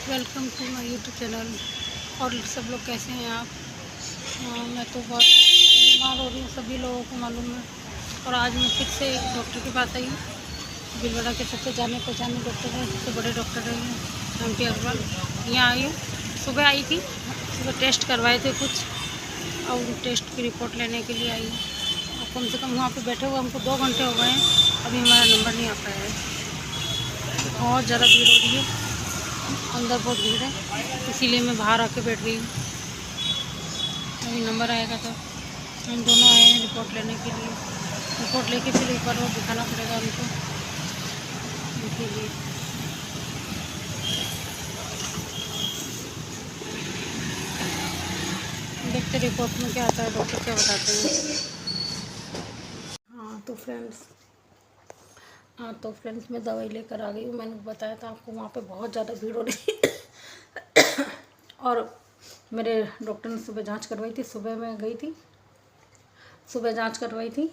Welcome to my YouTube channel. और सब लोग कैसे हैं आप? मैं तो बहुत बीमार हो रही हूँ, सभी लोगों को मालूम है। और आज मैं फिर से डॉक्टर के पास आई हूँ। भीलवाड़ा के सबसे जाने पहचाने डॉक्टर हैं, सबसे बड़े डॉक्टर हैं MP अग्रवाल। यहाँ आई हूँ, सुबह आई थी, सुबह टेस्ट करवाए थे कुछ, और उन टेस्ट की रिपोर्ट लेने के लिए आई हूँ। और कम से कम वहाँ पे बैठे हुए हमको 2 घंटे हो गए हैं, अभी हमारा नंबर नहीं आ पाया है। बहुत ज़्यादा भीड़ हो रही है, अंदर बहुत भीड़ है, इसीलिए मैं बाहर आके बैठ रही हूँ। अभी नंबर आएगा तो हम दोनों आए हैं रिपोर्ट लेने के लिए। रिपोर्ट लेके फिर एक बार और दिखाना पड़ेगा उनको, इसीलिए। देखते रिपोर्ट में क्या आता है, डॉक्टर क्या बताते हैं। तो फ्रेंड्स मैं दवाई लेकर आ गई हूँ। मैंने बताया था आपको, वहाँ पे बहुत ज़्यादा भीड़ हो रही है। और मेरे डॉक्टर ने सुबह जांच करवाई थी, सुबह मैं गई थी, सुबह जांच करवाई थी।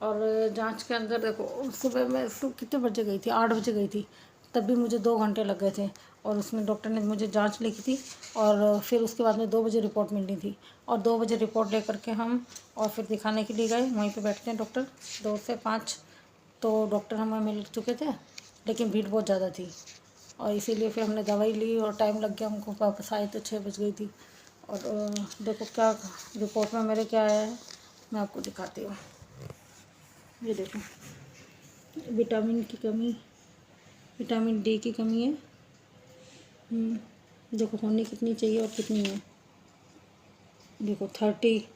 और जांच के अंदर देखो, सुबह मैं कितने बजे गई थी, 8 बजे गई थी, तब भी मुझे 2 घंटे लग गए थे। और उसमें डॉक्टर ने मुझे जांच लिखी थी, और फिर उसके बाद में 2 बजे रिपोर्ट मिलनी थी। और 2 बजे रिपोर्ट लेकर के हम और फिर दिखाने के लिए गए। वहीं पे बैठते हैं डॉक्टर 2 से 5। तो डॉक्टर हमें मिल चुके थे, लेकिन भीड़ बहुत ज़्यादा थी, और इसीलिए फिर हमने दवाई ली और टाइम लग गया हमको। वापस आए तो 6 बज गई थी। और देखो क्या रिपोर्ट में मेरे क्या आया है, मैं आपको दिखाती हूँ। ये देखो, विटामिन की कमी, विटामिन D की कमी है। देखो होनी कितनी चाहिए और कितनी है। देखो 30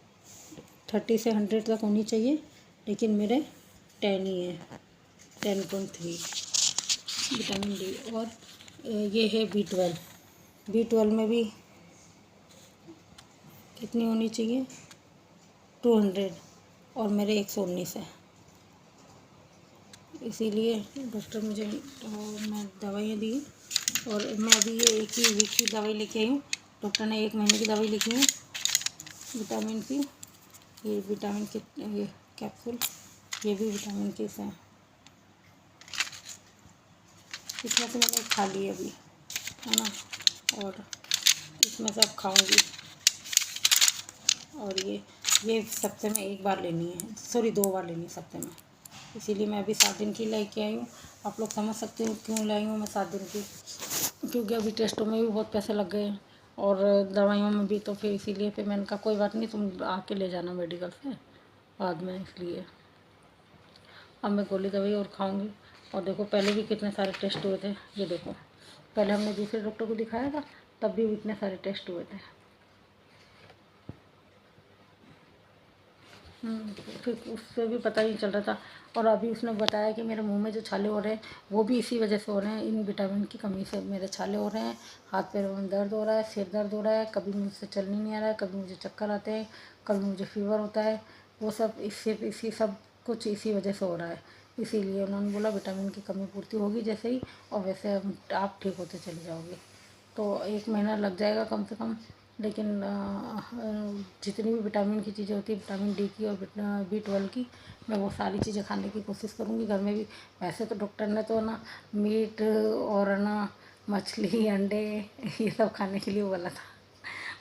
से 100 तक होनी चाहिए, लेकिन मेरे 10 ही है, 10.3 विटामिन D। और ये है B12 में भी कितनी होनी चाहिए, 200, और मेरे 119 है। इसीलिए डॉक्टर मुझे मैं दवाइयाँ दी, और मैं अभी ये एक ही वीक की दवाई लेके आई हूँ। डॉक्टर ने 1 महीने की दवाई लिखी है विटामिन की। ये विटामिन के ये कैप्सूल, ये भी विटामिन के हैं। इसमें से मैंने खा ली अभी, है ना, और इसमें से अब खाऊंगी। और ये सप्ताह में 1 बार लेनी है, सॉरी 2 बार लेनी है सप्ताह में। इसीलिए मैं अभी 7 दिन की लेके आई हूँ। आप लोग समझ सकते हो क्यों लाई हूँ मैं 7 दिन की, क्योंकि अभी टेस्टों में भी बहुत पैसे लग गए हैं, और दवाइयों में भी। तो फिर इसीलिए फिर मैंने कहा कोई बात नहीं, तुम आके ले जाना मेडिकल से बाद में। इसलिए अब मैं गोली दवाई और खाऊंगी। और देखो पहले भी कितने सारे टेस्ट हुए थे, ये देखो, पहले हमने दूसरे डॉक्टर को दिखाया था, तब भी इतने सारे टेस्ट हुए थे। फिर उससे भी पता नहीं चल रहा था। और अभी उसने बताया कि मेरे मुंह में जो छाले हो रहे हैं वो भी इसी वजह से हो रहे हैं, इन विटामिन की कमी से मेरे छाले हो रहे हैं। हाथ पैरों में दर्द हो रहा है, सिर दर्द हो रहा है, कभी मुझसे चल नहीं आ रहा है, कभी मुझे चक्कर आते हैं, कभी मुझे फीवर होता है। वो सब इसी सब कुछ इसी वजह से हो रहा है। इसीलिए उन्होंने बोला विटामिन की कमी पूर्ति होगी जैसे ही, और वैसे आप ठीक होते चले जाओगे। तो 1 महीना लग जाएगा कम से कम। लेकिन जितनी भी विटामिन की चीज़ें होती है, विटामिन D की और B12 की, मैं वो सारी चीज़ें खाने की कोशिश करूँगी घर में भी। वैसे तो डॉक्टर ने तो ना मीट और ना मछली अंडे ये सब खाने के लिए बोला था,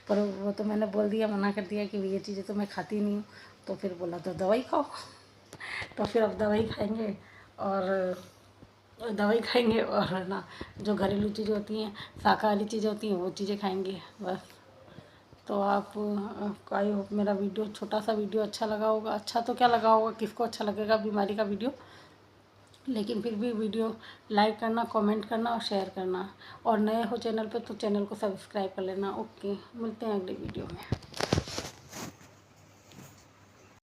पर वो तो मैंने बोल दिया, मना कर दिया कि ये चीज़ें तो मैं खाती नहीं हूँ। तो फिर बोला तो दवाई खाओ। तो फिर अब दवाई खाएंगे, और दवाई खाएंगे, और ना जो घरेलू चीज़ें होती हैं, शाकाहारी चीज़ें होती हैं, वो चीज़ें खाएंगे बस। तो आई होप मेरा वीडियो, छोटा सा वीडियो अच्छा लगा होगा। अच्छा तो क्या लगा होगा, किसको अच्छा लगेगा बीमारी का वीडियो, लेकिन फिर भी वीडियो लाइक करना, कमेंट करना और शेयर करना। और नए हो चैनल पे तो चैनल को सब्सक्राइब कर लेना। ओके, मिलते हैं अगले वीडियो में।